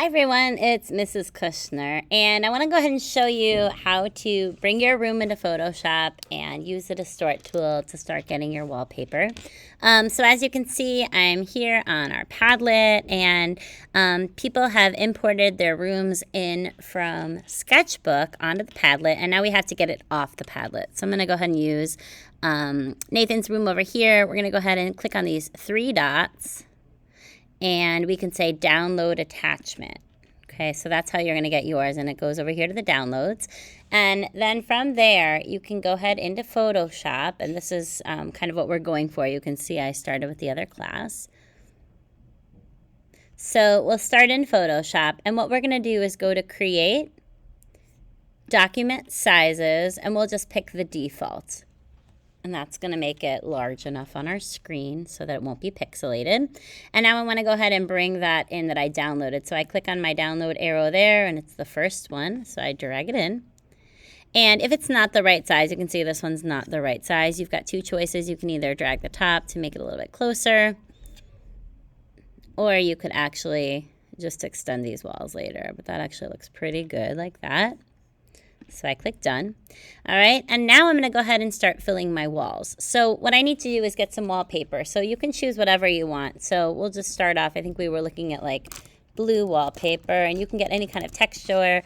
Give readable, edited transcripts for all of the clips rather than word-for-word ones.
Hi everyone, it's Mrs. Kushner, and I want to go ahead and show you how to bring your room into Photoshop and use the Distort tool to start getting your wallpaper. So as you can see, I'm here on our Padlet, and people have imported their rooms in from Sketchbook onto the Padlet, and now we have to get it off the Padlet. So I'm going to go ahead and use Nathan's room over here. We're going to go ahead and click on these three dots. And we can say download attachment. Okay, so that's how you're going to get yours, and it goes over here to the downloads. And then from there, you can go ahead into Photoshop, and this is kind of what we're going for. You can see I started with the other class. So we'll start in Photoshop, and what we're going to do is go to Create, Document Sizes, and we'll just pick the default. And that's going to make it large enough on our screen so that it won't be pixelated. And now I want to go ahead and bring that in that I downloaded. So I click on my download arrow there, and it's the first one. So I drag it in. And if it's not the right size, you can see this one's not the right size. You've got two choices. You can either drag the top to make it a little bit closer, or you could actually just extend these walls later. But that actually looks pretty good like that. So I click done. All right, and now I'm going to go ahead and start filling my walls. So what I need to do is get some wallpaper. So you can choose whatever you want. So we'll just start off. I think we were looking at like blue wallpaper, and you can get any kind of texture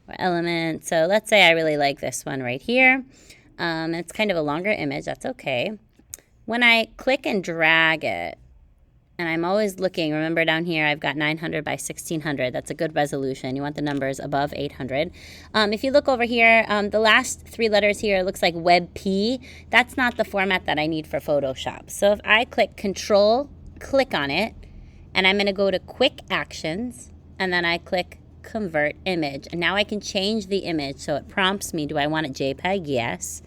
or element. So let's say I really like this one right here. It's kind of a longer image. That's okay. When I click and drag it, and I'm always looking, remember down here I've got 900 by 1600. That's a good resolution. You want the numbers above 800. If you look over here, the last three letters here looks like WebP. That's not the format that I need for Photoshop. So if I click Control, click on it, and I'm going to go to Quick Actions, and then I click Convert Image. And now I can change the image. So it prompts me, do I want it JPEG? Yes.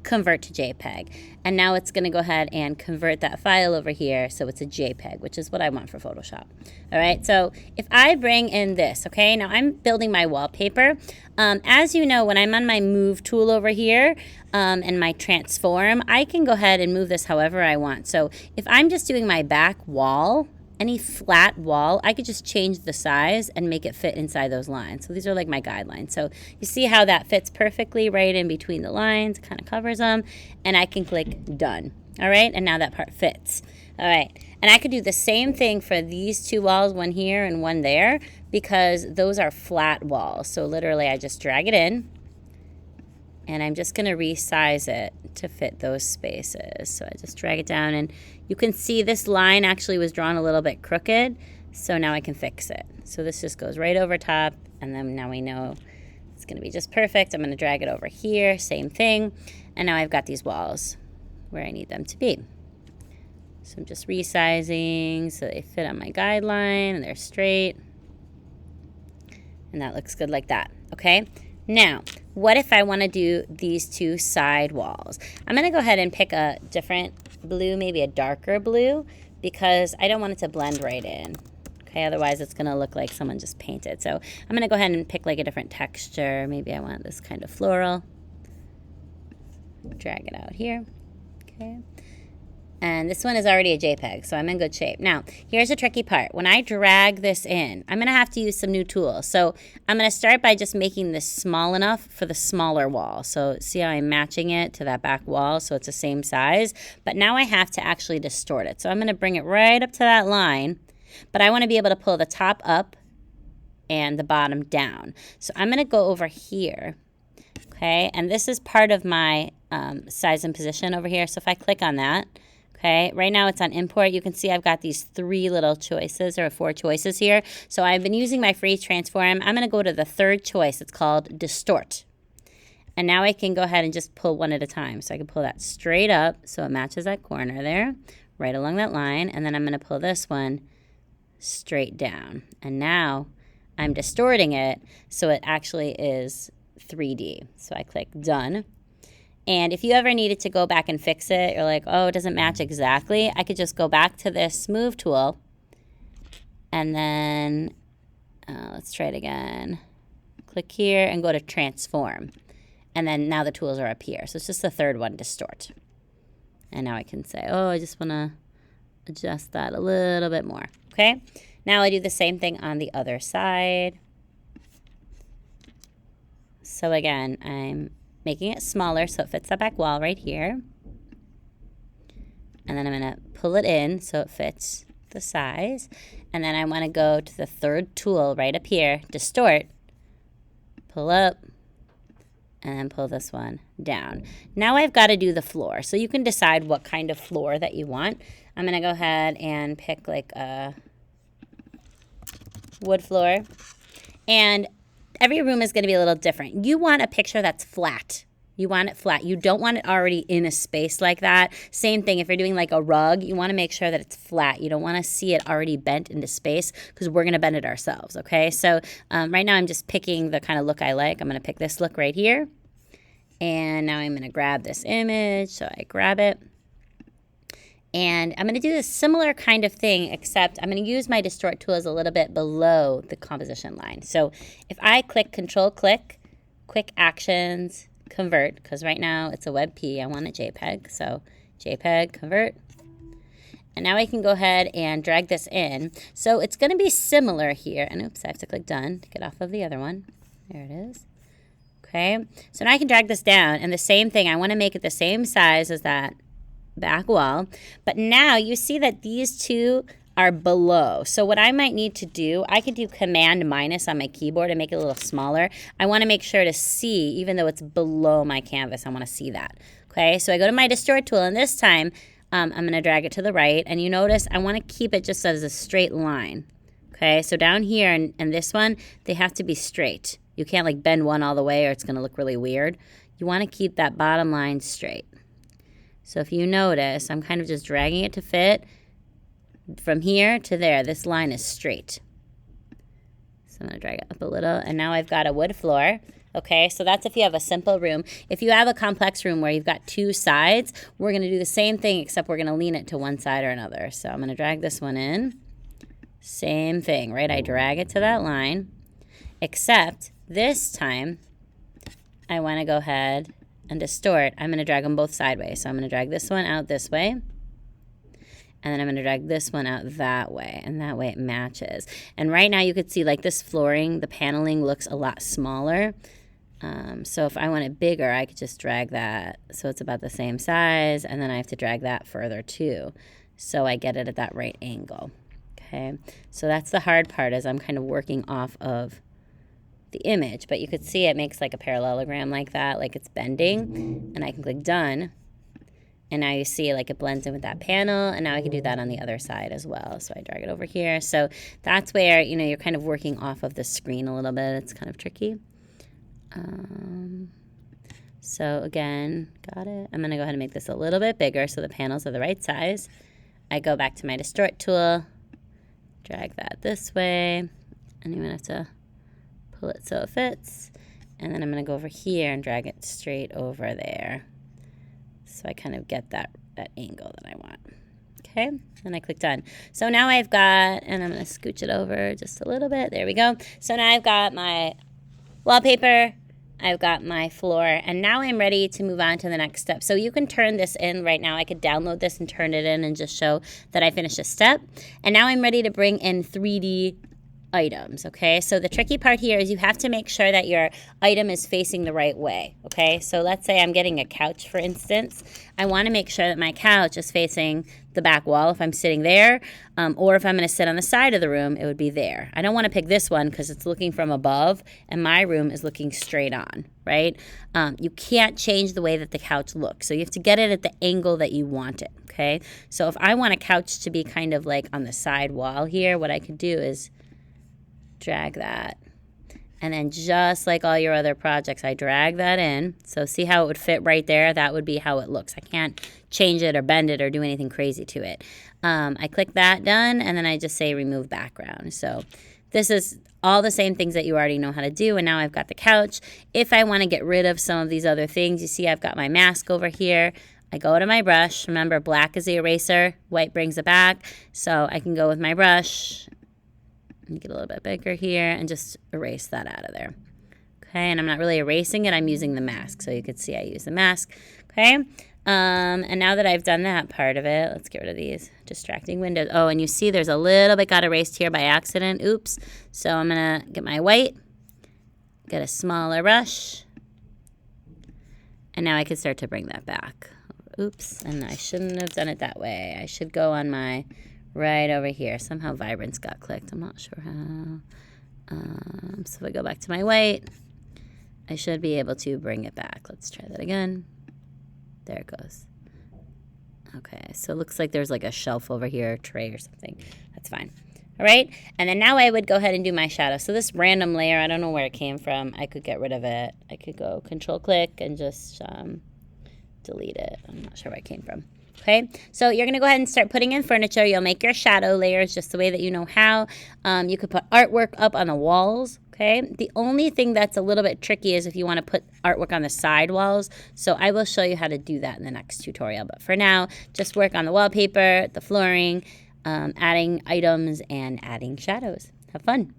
Convert to JPEG. And now it's going to go ahead and convert that file over here so it's a JPEG, which is what I want for Photoshop. All right, so if I bring in this, okay, now I'm building my wallpaper. As you know, when I'm on my Move tool over here and my Transform, I can go ahead and move this however I want. So if I'm just doing my back wall, any flat wall, I could just change the size and make it fit inside those lines. So these are like my guidelines. So you see how that fits perfectly right in between the lines, kind of covers them, and I can click done. All right, and now that part fits. All right, and I could do the same thing for these two walls, one here and one there, because those are flat walls. So literally I just drag it in, and I'm just going to resize it to fit those spaces. So I just drag it down, and you can see this line actually was drawn a little bit crooked, so now I can fix it. So this just goes right over top, and then now we know it's going to be just perfect. I'm going to drag it over here, same thing, and now I've got these walls where I need them to be. So I'm just resizing so they fit on my guideline and they're straight, and that looks good like that, okay? Now, what if I want to do these two side walls? I'm going to go ahead and pick a different blue, maybe a darker blue, because I don't want it to blend right in. Okay, otherwise it's going to look like someone just painted. So I'm going to go ahead and pick like a different texture. Maybe I want this kind of floral. Drag it out here. Okay. And this one is already a JPEG, so I'm in good shape. Now, here's the tricky part. When I drag this in, I'm going to have to use some new tools. So I'm going to start by just making this small enough for the smaller wall. So see how I'm matching it to that back wall so it's the same size? But now I have to actually distort it. So I'm going to bring it right up to that line, but I want to be able to pull the top up and the bottom down. So I'm going to go over here, okay? And this is part of my size and position over here. So if I click on that, okay, right now it's on import. You can see I've got these three little choices, or four choices here. So I've been using my free transform. I'm going to go to the third choice. It's called distort. And now I can go ahead and just pull one at a time. So I can pull that straight up so it matches that corner there, right along that line. And then I'm going to pull this one straight down. And now I'm distorting it so it actually is 3D. So I click done. And if you ever needed to go back and fix it, you're like, oh, it doesn't match exactly, I could just go back to this Move tool, and then let's try it again. Click here and go to Transform. And then now the tools are up here. So it's just the third one, Distort. And now I can say, oh, I just want to adjust that a little bit more. Okay? Now I do the same thing on the other side. So again, I'm making it smaller so it fits the back wall right here. And then I'm going to pull it in so it fits the size. And then I want to go to the third tool right up here, distort, pull up, and then pull this one down. Now I've got to do the floor. So you can decide what kind of floor that you want. I'm going to go ahead and pick like a wood floor. And every room is going to be a little different. You want a picture that's flat. You want it flat. You don't want it already in a space like that. Same thing, if you're doing like a rug, you want to make sure that it's flat. You don't want to see it already bent into space because we're going to bend it ourselves, okay? So right now I'm just picking the kind of look I like. I'm going to pick this look right here. And now I'm going to grab this image. So I grab it. And I'm going to do a similar kind of thing, except I'm going to use my distort tools a little bit below the composition line. So if I click Control-Click, Quick Actions, Convert, because right now it's a WebP. I want a JPEG. So JPEG, Convert. And now I can go ahead and drag this in. So it's going to be similar here. And oops, I have to click Done to get off of the other one. There it is. Okay. So now I can drag this down. And the same thing, I want to make it the same size as that back wall. But now you see that these two are below. So what I might need to do, I could do Command minus on my keyboard and make it a little smaller. I want to make sure to see, even though it's below my canvas, I want to see that. Okay, so I go to my distort tool, and this time I'm going to drag it to the right. And you notice I want to keep it just as a straight line. Okay, so down here and this one, they have to be straight. You can't like bend one all the way or it's going to look really weird. You want to keep that bottom line straight. So if you notice, I'm kind of just dragging it to fit. From here to there, this line is straight. So I'm going to drag it up a little, and now I've got a wood floor. Okay, so that's if you have a simple room. If you have a complex room where you've got two sides, we're going to do the same thing, except we're going to lean it to one side or another. So I'm going to drag this one in. Same thing, right? I drag it to that line, except this time I want to go ahead and distort. I'm going to drag them both sideways. So I'm going to drag this one out this way. And then I'm going to drag this one out that way, and that way it matches. And right now you could see like this flooring, the paneling looks a lot smaller. So if I want it bigger, I could just drag that so it's about the same size, and then I have to drag that further too, so I get it at that right angle. Okay, so that's the hard part, is I'm kind of working off of the image, but you could see it makes like a parallelogram like that, like it's bending, and I can click Done. And now you see like it blends in with that panel, and now I can do that on the other side as well. So I drag it over here. So that's where, you know, you're kind of working off of the screen a little bit. It's kind of tricky. So again, got it. I'm going to go ahead and make this a little bit bigger so the panels are the right size. I go back to my distort tool, drag that this way, and I'm going to have to pull it so it fits. And then I'm going to go over here and drag it straight over there. So I kind of get that angle that I want. Okay, and I click Done. So now I've got, and I'm going to scooch it over just a little bit. There we go. So now I've got my wallpaper, I've got my floor, and now I'm ready to move on to the next step. So you can turn this in right now. I could download this and turn it in and just show that I finished a step. And now I'm ready to bring in 3D items, okay? So the tricky part here is you have to make sure that your item is facing the right way, okay? So let's say I'm getting a couch, for instance. I want to make sure that my couch is facing the back wall if I'm sitting there, or if I'm going to sit on the side of the room, it would be there. I don't want to pick this one because it's looking from above, and my room is looking straight on, right? You can't change the way that the couch looks, so you have to get it at the angle that you want it, okay? So if I want a couch to be kind of like on the side wall here, what I could do is drag that, and then just like all your other projects, I drag that in. So see how it would fit right there? That would be how it looks. I can't change it or bend it or do anything crazy to it. I click that, Done, and then I just say Remove Background. So this is all the same things that you already know how to do, and now I've got the couch. If I want to get rid of some of these other things, you see I've got my mask over here. I go to my brush. Remember, black is the eraser, white brings it back. So I can go with my brush, get a little bit bigger here, and just erase that out of there. Okay, and I'm not really erasing it, I'm using the mask. So you could see I use the mask. Okay, And now that I've done that part of it, let's get rid of these distracting windows. Oh, and you see there's a little bit got erased here by accident. Oops. So I'm going to get my white, get a smaller brush, and now I can start to bring that back. Oops, and I shouldn't have done it that way. I should go on my right over here. Somehow Vibrance got clicked. I'm not sure how. So if I go back to my white, I should be able to bring it back. Let's try that again. There it goes. Okay, so it looks like there's like a shelf over here, a tray or something. That's fine. All right, and then now I would go ahead and do my shadow. So this random layer, I don't know where it came from. I could get rid of it. I could go Control-click and just delete it. I'm not sure where it came from. Okay, so you're going to go ahead and start putting in furniture. You'll make your shadow layers just the way that you know how. You could put artwork up on the walls. Okay, the only thing that's a little bit tricky is if you want to put artwork on the side walls. So I will show you how to do that in the next tutorial. But for now, just work on the wallpaper, the flooring, adding items, and adding shadows. Have fun.